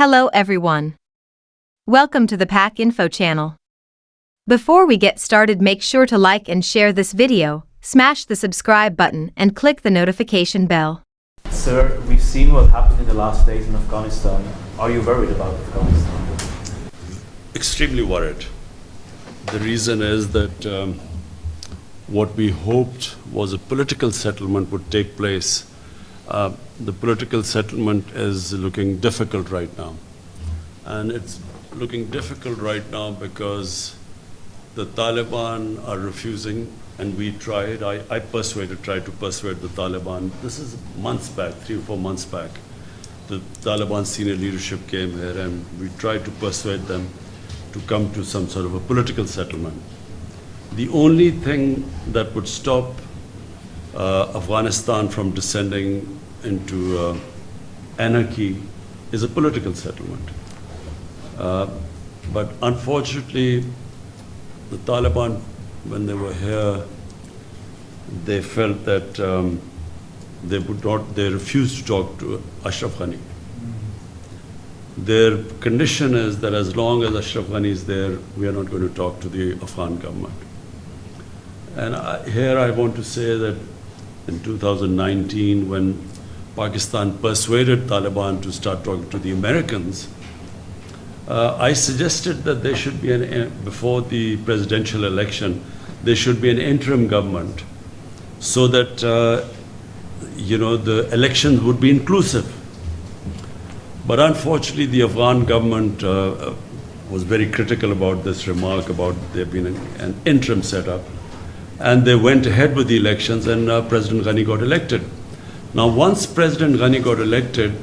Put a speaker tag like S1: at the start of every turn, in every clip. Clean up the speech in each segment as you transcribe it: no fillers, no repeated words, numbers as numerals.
S1: Hello everyone. Welcome to the PAC Info channel. Before we get started, make sure to like and share this video, smash the subscribe button and click the notification bell.
S2: Sir, we've seen what happened in the last days in Afghanistan. Are you worried about Afghanistan?
S3: Extremely worried. The reason is that what we hoped was a political settlement would take place. The political settlement is looking difficult right now. And it's looking difficult right now because the Taliban are refusing, and we tried. I tried to persuade the Taliban. This is months back, 3 or 4 months back. The Taliban senior leadership came here and we tried to persuade them to come to some sort of a political settlement. The only thing that would stop Afghanistan from descending into anarchy is a political settlement. But unfortunately, the Taliban, when they were here, they felt that they refused to talk to Ashraf Ghani. Their condition is that as long as Ashraf Ghani is there, we are not going to talk to the Afghan government. And here I want to say that in 2019, when Pakistan persuaded Taliban to start talking to the Americans, I suggested that there should be, before the presidential election, there should be an interim government so that, the elections would be inclusive. But unfortunately, the Afghan government was very critical about this remark about there being an interim setup. And they went ahead with the elections, and President Ghani got elected. Now, once President Ghani got elected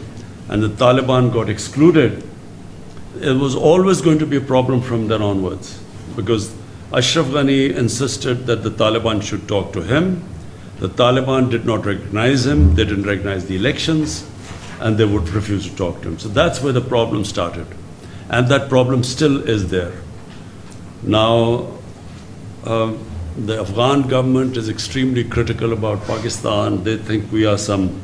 S3: and the Taliban got excluded, it was always going to be a problem from then onwards, because Ashraf Ghani insisted that the Taliban should talk to him. The Taliban did not recognize him, they didn't recognize the elections, and they would refuse to talk to him. So that's where the problem started. And that problem still is there. Now, the Afghan government is extremely critical about Pakistan. They think we have some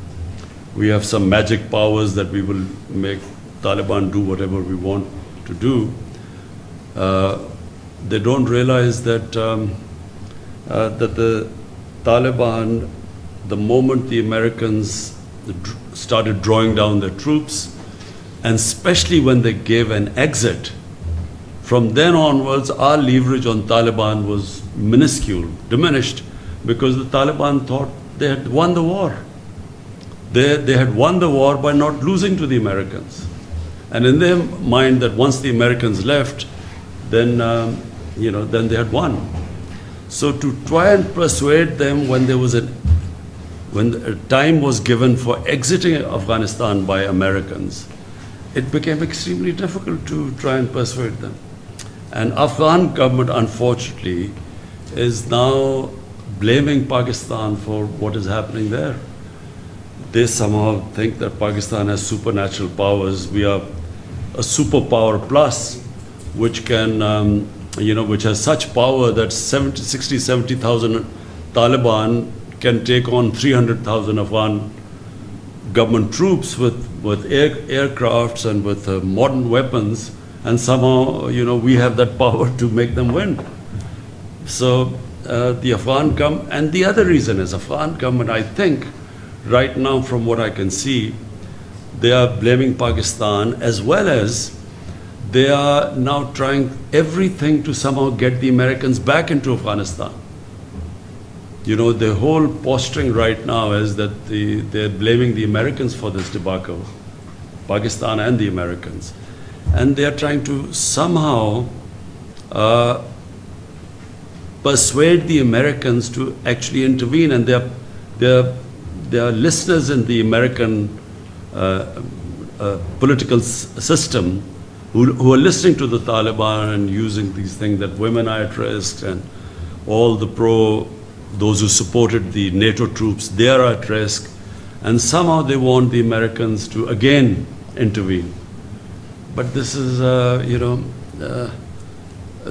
S3: magic powers that we will make Taliban do whatever we want to do. They don't realize that that the Taliban, the moment the Americans started drawing down their troops, and especially when they gave an exit, from then onwards, our leverage on Taliban was minuscule, diminished, because the Taliban thought they had won the war. They had won the war by not losing to the Americans. And in their mind that once the Americans left, then, then they had won. So to try and persuade them when time was given for exiting Afghanistan by Americans, it became extremely difficult to try and persuade them. And Afghan government, unfortunately, is now blaming Pakistan for what is happening there. They somehow think that Pakistan has supernatural powers. We are a superpower plus, which can, which has such power that 70,000 Taliban can take on 300,000 Afghan government troops with aircrafts and with modern weapons. And somehow, we have that power to make them win. So the Afghan government, and the other reason is Afghan government, I think, right now from what I can see, they are blaming Pakistan, as well as they are now trying everything to somehow get the Americans back into Afghanistan. The whole posturing right now is that they're blaming the Americans for this debacle, Pakistan and the Americans. And they are trying to somehow persuade the Americans to actually intervene. And there are listeners in the American political system who are listening to the Taliban and using these things that women are at risk, and all those who supported the NATO troops, they are at risk. And somehow they want the Americans to again intervene. But this is,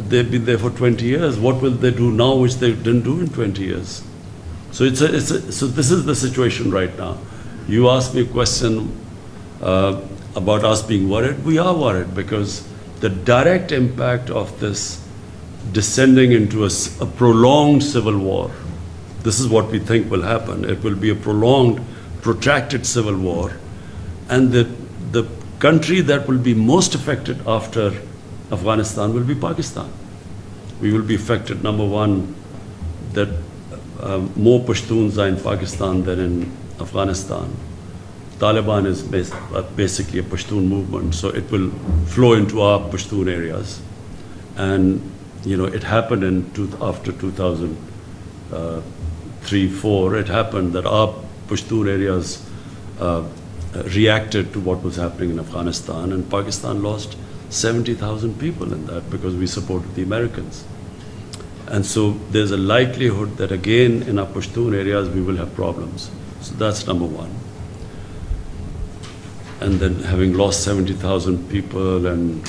S3: they've been there for 20 years. What will they do now which they didn't do in 20 years? So so this is the situation right now. You asked me a question, about us being worried. We are worried because the direct impact of this descending into a prolonged civil war, this is what we think will happen. It will be a prolonged, protracted civil war, and the country that will be most affected after Afghanistan will be Pakistan. We will be affected, number one, that more Pashtuns are in Pakistan than in Afghanistan. Taliban is basically a Pashtun movement, so it will flow into our Pashtun areas. And it happened after 2003-4. It happened that our Pashtun areas reacted to what was happening in Afghanistan, and Pakistan lost 70,000 people in that because we supported the Americans. And so there's a likelihood that again in our Pashtun areas we will have problems. So that's number one. And then having lost 70,000 people and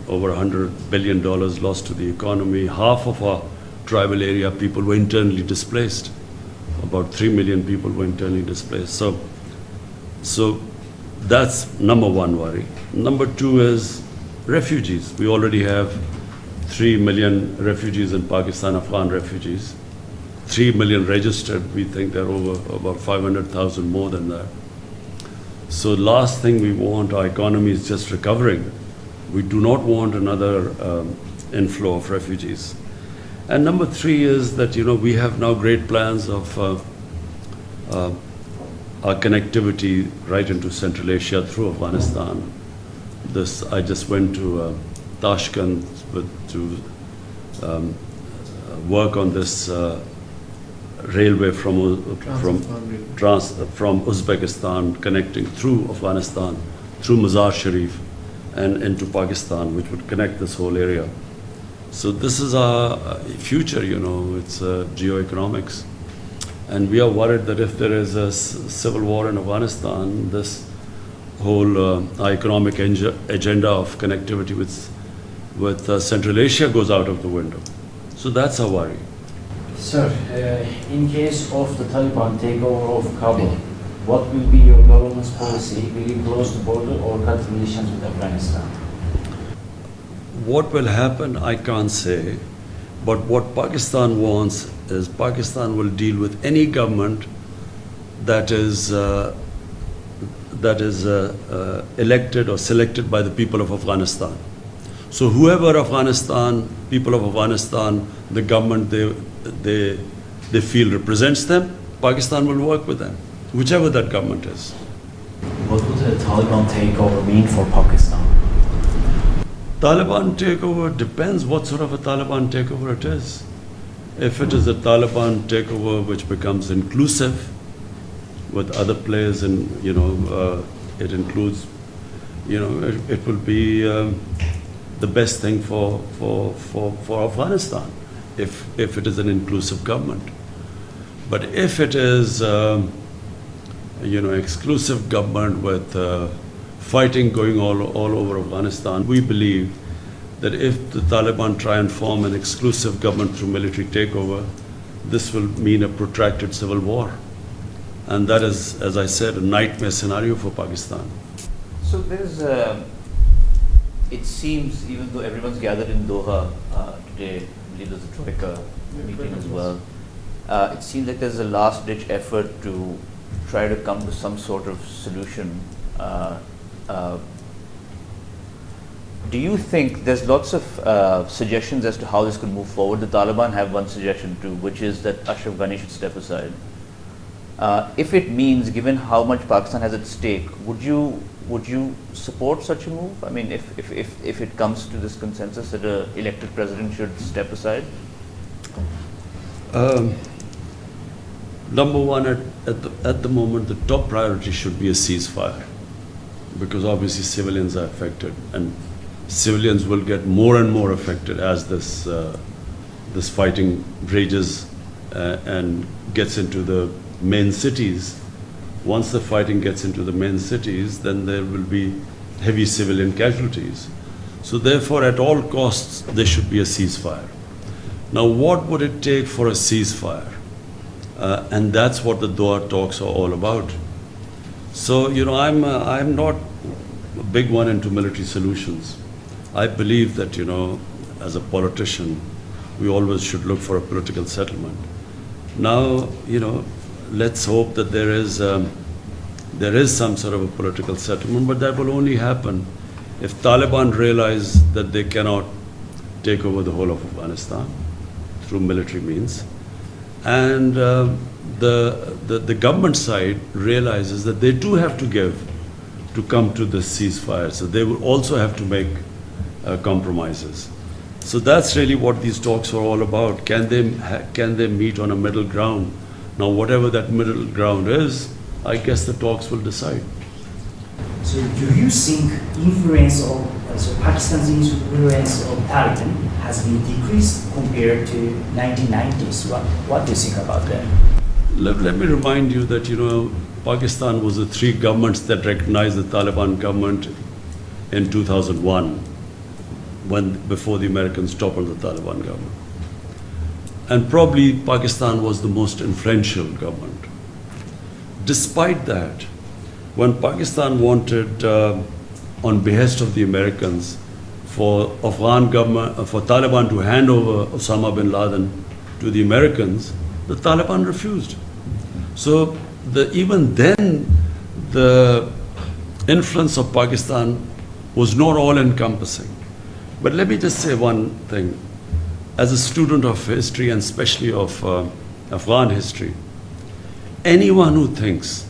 S3: over $100 billion lost to the economy, half of our tribal area people were internally displaced. About 3 million people were internally displaced. So that's number one worry. Number two is refugees. We already have 3 million refugees in Pakistan, Afghan refugees. 3 million registered. We think there are over about 500,000 more than that. So last thing we want, our economy is just recovering. We do not want another inflow of refugees. And number three is that we have now great plans of our connectivity right into Central Asia through Afghanistan. I just went to Tashkent to work on this railway from Uzbekistan connecting through Afghanistan, through Mazar Sharif and into Pakistan, which would connect this whole area. So this is our future, it's geoeconomics. And we are worried that if there is a civil war in Afghanistan, this whole economic agenda of connectivity with Central Asia goes out of the window. So that's our worry.
S4: Sir, in case of the Taliban takeover of Kabul, what will be your government's policy? Will you close the border or cut relations with Afghanistan?
S3: What will happen, I can't say. But what Pakistan wants is Pakistan will deal with any government that is elected or selected by the people of Afghanistan. So whoever people of Afghanistan, the government they feel represents them, Pakistan will work with them, whichever that government is.
S4: What would the Taliban takeover mean for Pakistan?
S3: Taliban takeover depends what sort of a Taliban takeover it is. If it is a Taliban takeover which becomes inclusive with other players, and it includes, it will be the best thing for Afghanistan if it is an inclusive government. But if it is exclusive government with fighting going all over Afghanistan, we believe that if the Taliban try and form an exclusive government through military takeover, this will mean a protracted civil war. And that is, as I said, a nightmare scenario for Pakistan.
S5: So there's, it seems, even though everyone's gathered in Doha today, I believe there's a Troika meeting as well, it seems like there's a last-ditch effort to try to come to some sort of solution. Do you think there's lots of suggestions as to how this could move forward? The Taliban have one suggestion too, which is that Ashraf Ghani should step aside. If it means, given how much Pakistan has at stake, would you support such a move? I mean, if it comes to this consensus that an elected president should step aside?
S3: Number one, at the moment, the top priority should be a ceasefire, because obviously civilians are affected, and civilians will get more and more affected as this fighting rages and gets into the main cities. Once the fighting gets into the main cities, then there will be heavy civilian casualties. So therefore, at all costs, there should be a ceasefire. Now, what would it take for a ceasefire? And that's what the Doha talks are all about. So, I'm not a big one into military solutions. I believe that, as a politician, we always should look for a political settlement. Now, let's hope that there is some sort of a political settlement, but that will only happen if Taliban realize that they cannot take over the whole of Afghanistan through military means, and the government side realizes that they too have to give to come to the ceasefire. So they will also have to make compromises. So that's really what these talks are all about. Can they meet on a middle ground? Now, whatever that middle ground is, I guess the talks will decide.
S6: So do you think Pakistan's influence of Taliban has been decreased compared to 1990s? What do you think about that?
S3: Let me remind you that, Pakistan was the three governments that recognized the Taliban government in 2001, before the Americans toppled the Taliban government. And probably Pakistan was the most influential government. Despite that, when Pakistan wanted, on behest of the Americans, for Taliban to hand over Osama bin Laden to the Americans, the Taliban refused. So even then, the influence of Pakistan was not all-encompassing. But let me just say one thing. As a student of history, and especially of Afghan history, anyone who thinks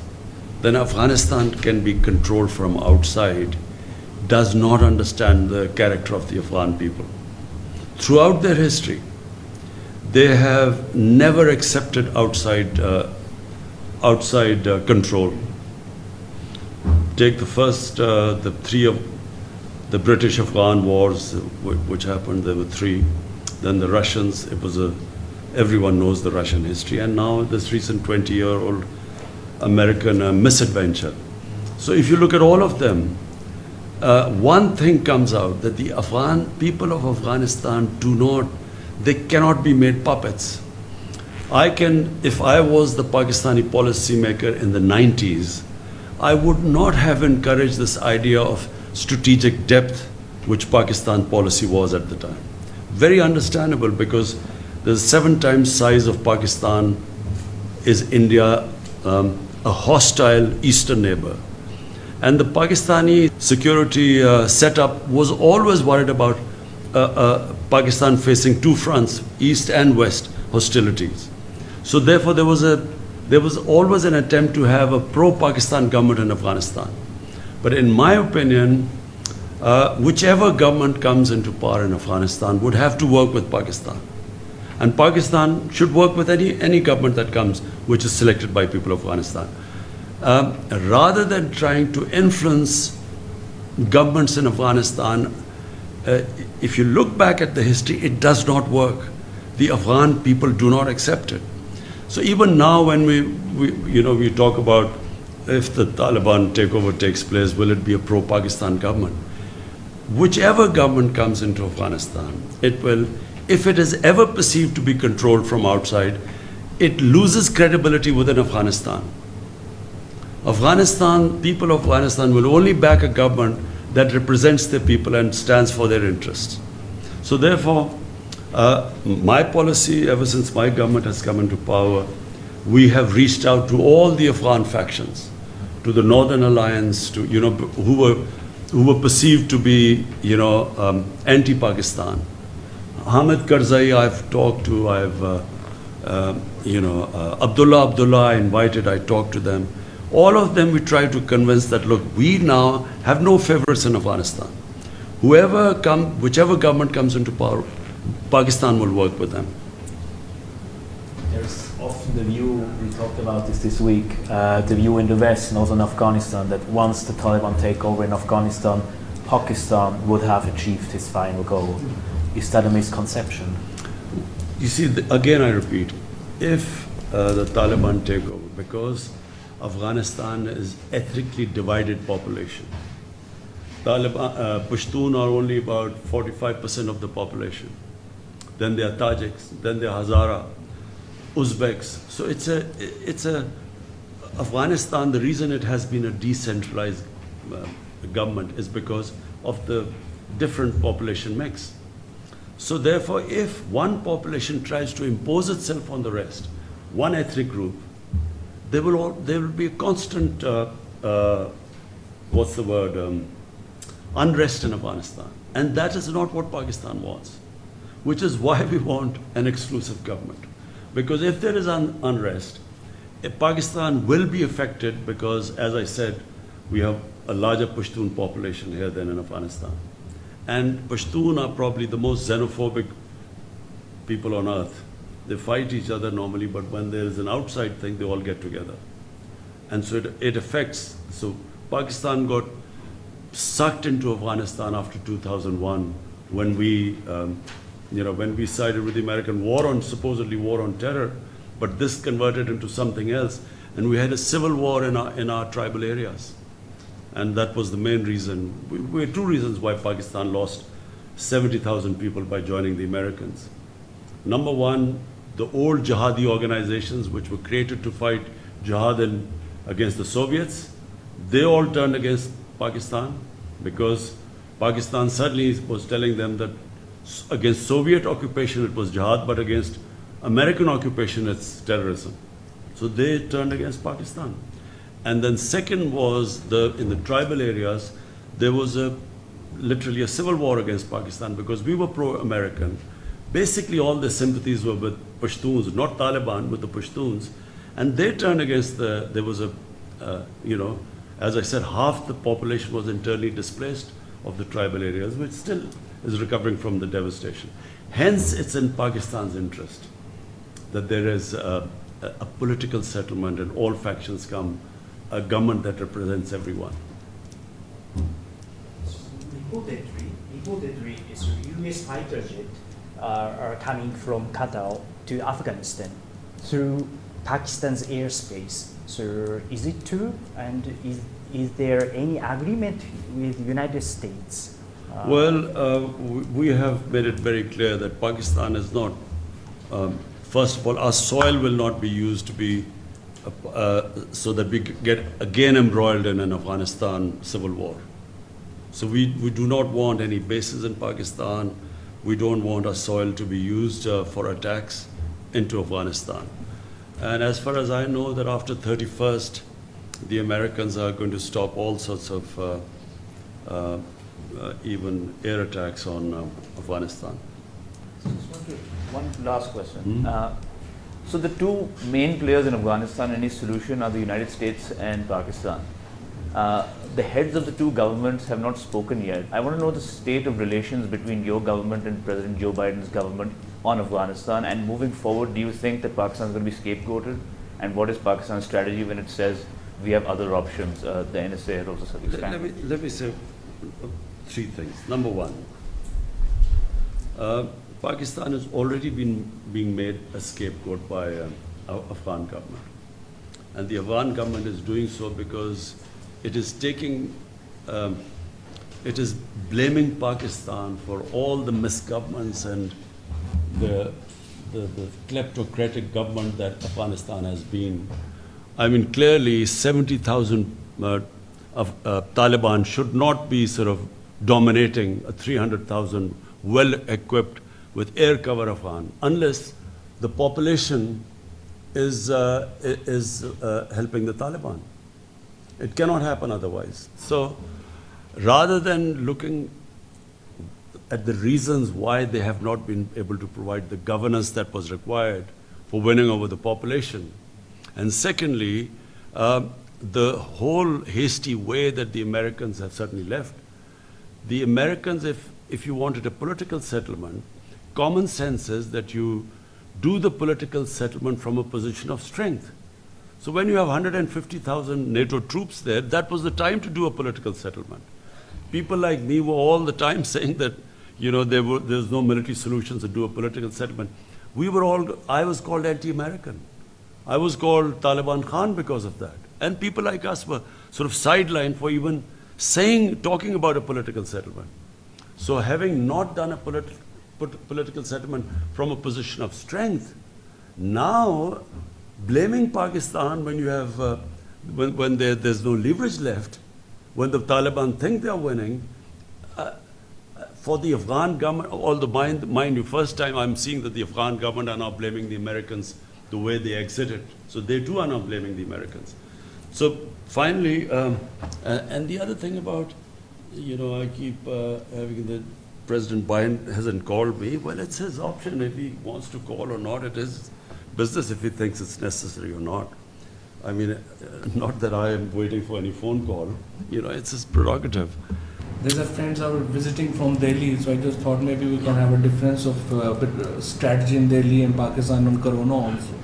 S3: that Afghanistan can be controlled from outside does not understand the character of the Afghan people. Throughout their history, they have never accepted outside control. Take the three of the British-Afghan wars, which happened. There were three. Then the Russians. Everyone knows the Russian history, and now this recent 20-year-old American misadventure. So if you look at all of them, one thing comes out, that the Afghan people of Afghanistan they cannot be made puppets. If I was the Pakistani policymaker in the 90s, I would not have encouraged this idea of strategic depth, which Pakistan policy was at the time. Very understandable, because the 7 times size of Pakistan is India, a hostile eastern neighbor. And the Pakistani security setup was always worried about Pakistan facing two fronts, east and west hostilities. So therefore there was always an attempt to have a pro-Pakistan government in Afghanistan. But in my opinion, whichever government comes into power in Afghanistan would have to work with Pakistan. And Pakistan should work with any government that comes, which is selected by people of Afghanistan. Rather than trying to influence governments in Afghanistan, if you look back at the history, it does not work. The Afghan people do not accept it. So even now, when we talk about if the Taliban takeover takes place, will it be a pro-Pakistan government? Whichever government comes into Afghanistan, it will, if it is ever perceived to be controlled from outside, it loses credibility within Afghanistan. People of Afghanistan will only back a government that represents their people and stands for their interests. So therefore, my policy, ever since my government has come into power, we have reached out to all the Afghan factions, to the Northern Alliance, to who were perceived to be anti-Pakistan. Hamid Karzai I've talked to. Abdullah I invited. I talked to them. All of them we try to convince that, look, we now have no favorites in Afghanistan. Whichever government comes into power, Pakistan will work with them.
S4: There's often the view, we talked about this week, the view in the West and also in Afghanistan, that once the Taliban take over in Afghanistan, Pakistan would have achieved its final goal. Is that a misconception?
S3: You see, again I repeat, if the Taliban take over, because Afghanistan is ethnically divided population. Pashtun are only about 45% of the population. Then there are Tajiks, then there are Hazara, Uzbeks. So it's a Afghanistan, the reason it has been a decentralized government is because of the different population mix. So therefore, if one population tries to impose itself on the rest, one ethnic group, there will be a constant, unrest in Afghanistan. And that is not what Pakistan wants, which is why we want an exclusive government. Because if there is unrest, Pakistan will be affected because, as I said, we have a larger Pashtun population here than in Afghanistan. And Pashtun are probably the most xenophobic people on earth. They fight each other normally, but when there is an outside thing, they all get together. And so it affects. So Pakistan got sucked into Afghanistan after 2001 when we, when we sided with the American supposedly war on terror, but this converted into something else. And we had a civil war in our tribal areas. And that was the main reason. We had two reasons why Pakistan lost 70,000 people by joining the Americans. Number one, the old jihadi organizations which were created to fight jihad against the Soviets, they all turned against Pakistan because Pakistan suddenly was telling them that against Soviet occupation it was jihad, but against American occupation it's terrorism. So they turned against Pakistan. And then second was in the tribal areas, there was literally a civil war against Pakistan because we were pro-American. Basically all the sympathies were with Pashtuns, not Taliban, with the Pashtuns. And they turned against there was as I said, half the population was internally displaced of the tribal areas, which still is recovering from the devastation. Hence, it's in Pakistan's interest that there is a political settlement and all factions come, a government that represents everyone.
S6: Reportedly, is U.S. fighter jet are coming from Qatar to Afghanistan through Pakistan's airspace. So is it true? And is there any agreement with the United States?
S3: We have made it very clear that Pakistan is not, first of all, our soil will not be used to be, so that we get again embroiled in an Afghanistan civil war. So we do not want any bases in Pakistan. We don't want our soil to be used for attacks into Afghanistan. And as far as I know, that after 31st, the Americans are going to stop all sorts of even air attacks on Afghanistan.
S5: One last question. So the two main players in Afghanistan and its solution are the United States and Pakistan. The heads of the two governments have not spoken yet. I want to know the state of relations between your government and President Joe Biden's government on Afghanistan, and moving forward, do you think that Pakistan is going to be scapegoated? And what is Pakistan's strategy when it says we have other options? The NSA had also said expanded.
S3: Let me say three things. Number one, Pakistan has already been being made a scapegoat by Afghan government. And the Afghan government is doing so because it is blaming Pakistan for all the misgovernments and the kleptocratic government that Afghanistan has been. I mean, clearly 70,000 of Taliban should not be sort of dominating a 300,000 well-equipped with air cover Afghan unless the population is helping the Taliban. It cannot happen otherwise. So rather than looking at the reasons why they have not been able to provide the governance that was required for winning over the population, and secondly, the whole hasty way that the Americans have certainly left. The Americans, if you wanted a political settlement, common sense is that you do the political settlement from a position of strength. So when you have 150,000 NATO troops there, that was the time to do a political settlement. People like me were all the time saying that, there's no military solutions to do a political settlement. I was called anti-American. I was called Taliban Khan because of that. And people like us were sort of sidelined for even talking about a political settlement. So having not done a political settlement from a position of strength, now blaming Pakistan when you have, when there's no leverage left, when the Taliban think they're winning, for the Afghan government, mind you, first time I'm seeing that the Afghan government are now blaming the Americans the way they exited. So they too are now blaming the Americans. So finally, and the other thing about, I keep having the President Biden hasn't called me. Well, it's his option if he wants to call or not. It is business if he thinks it's necessary or not. I mean, not that I am waiting for any phone call. It's his prerogative.
S7: There's a friends are visiting from Delhi, so I just thought maybe we can have a difference of strategy in Delhi and Pakistan on Corona also.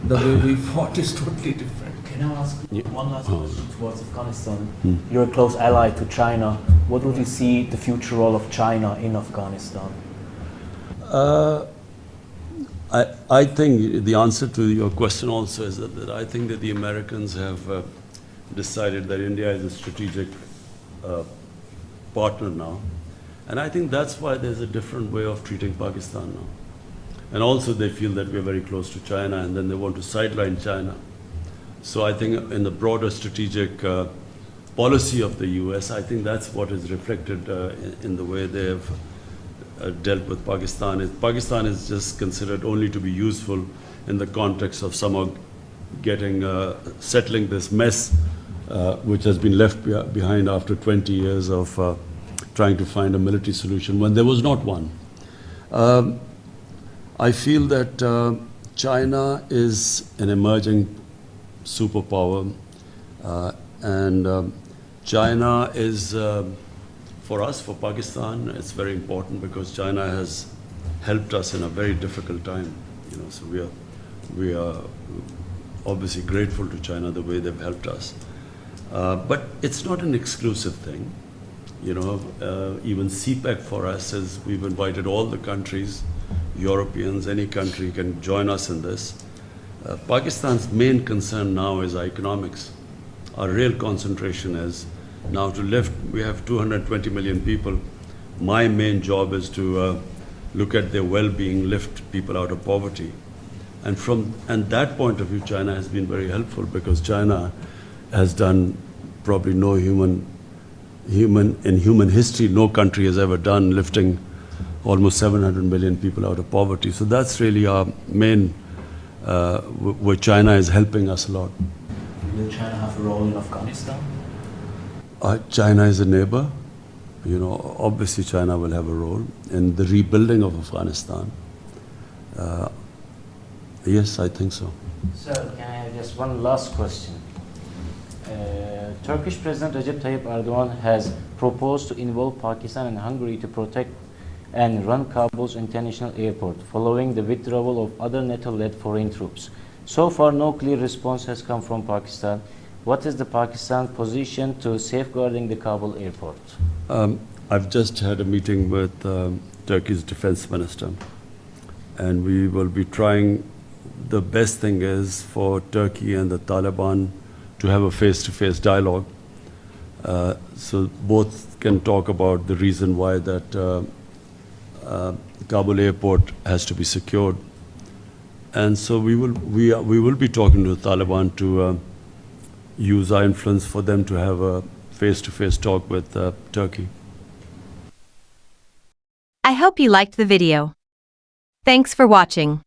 S7: The way we fought is totally different.
S4: Can I ask one last question towards Afghanistan? You're a close ally to China. What would you see the future role of China in Afghanistan?
S3: I think the answer to your question also is that I think that the Americans have decided that India is a strategic partner now. And I think that's why there's a different way of treating Pakistan now. And also they feel that we're very close to China and then they want to sideline China. So I think in the broader strategic policy of the US, I think that's what is reflected in the way they have dealt with Pakistan. Pakistan is just considered only to be useful in the context of somehow settling this mess which has been left behind after 20 years of trying to find a military solution when there was not one. I feel that China is an emerging superpower, and China is, for us, for Pakistan, it's very important because China has helped us in a very difficult time. So we are obviously grateful to China the way they've helped us. But it's not an exclusive thing. Even CPEC for us is we've invited all the countries, Europeans, any country can join us in this. Pakistan's main concern now is economics. Our real concentration is now to lift, we have 220 million people. My main job is to look at their well-being, lift people out of poverty. And that point of view, China has been very helpful because China has done probably no in human history, no country has ever done lifting almost 700 million people out of poverty. So that's really our main, where China is helping us a lot.
S4: Will China have a role in Afghanistan?
S3: China is a neighbor. Obviously China will have a role in the rebuilding of Afghanistan. Yes, I think so.
S8: Sir, can I have just one last question? Turkish President Recep Tayyip Erdogan has proposed to involve Pakistan and Hungary to protect and run Kabul's international airport following the withdrawal of other NATO-led foreign troops. So far, no clear response has come from Pakistan. What is the Pakistan position to safeguarding the Kabul airport?
S3: I've just had a meeting with Turkey's defense minister, and we will be trying. The best thing is for Turkey and the Taliban to have a face-to-face dialogue, so both can talk about the reason why that Kabul airport has to be secured. And so we will be talking to the Taliban to use our influence for them to have a face-to-face talk with Turkey.
S1: I hope you liked the video. Thanks for watching.